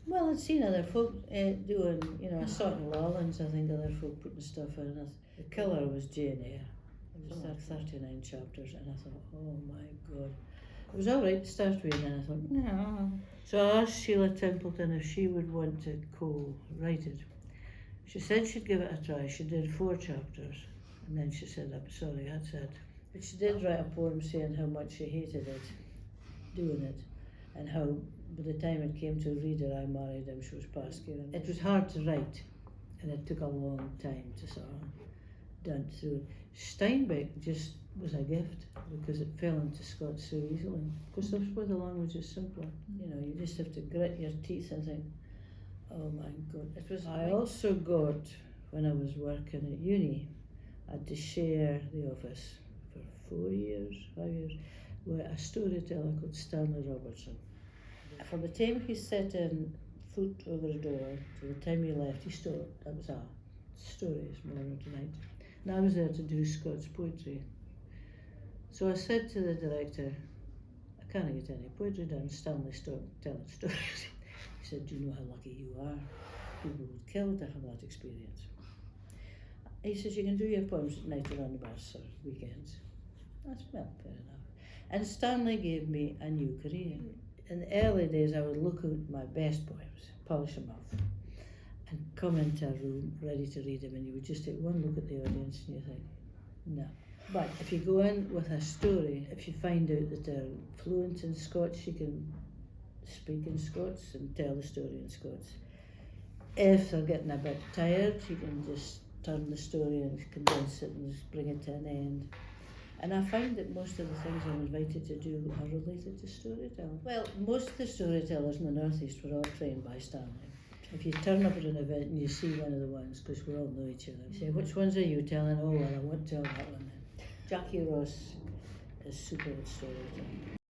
Well, I'd seen other folk doing, I saw it in Lawlands, I think other folk putting stuff in. The killer was Jane Eyre. It was like 39 chapters, and I thought, oh my God. It was alright to start with, and then I thought, no. So I asked Sheila Templeton if she would want to co-write it. She said she'd give it a try. She did 4 chapters, and then she said, I'm sorry, that's it. But she did write a poem saying how much she hated it, doing it, and how by the time it came to read it, I married him, she was past caring. It was hard to write, and it took a long time to sort of dance through it. Steinbeck just was a gift because it fell into Scots so easily. Because that's where the language is simpler. You just have to grit your teeth and think, oh my God. It was. I also got, when I was working at uni, I had to share the office for 4 years, 5 years, with a storyteller called Stanley Robertson. From the time he set in foot over the door to the time he left, he stood. That was a story, it's Morning Tonight. And I was there to do Scots poetry. So I said to the director, I can't get any poetry done. Stanley stopped telling stories. He said, do you know how lucky you are? People would kill to have that experience. He says, you can do your poems at night or on the bus or weekends. That's, well, fair enough. And Stanley gave me a new career. In the early days, I would look at my best poems, polish them off, and come into a room ready to read them, and you would just take one look at the audience and you think, no. But if you go in with a story, if you find out that they're fluent in Scots, you can speak in Scots and tell the story in Scots. If they're getting a bit tired, you can just turn the story and condense it and just bring it to an end. And I find that most of the things I'm invited to do are related to storytelling. Well, most of the storytellers in the Northeast were all trained by Stanley. If you turn up at an event and you see one of the ones, because we all know each other, you say, which ones are you telling? Oh, well, I won't tell that one then. Jackie Ross is super at storytelling.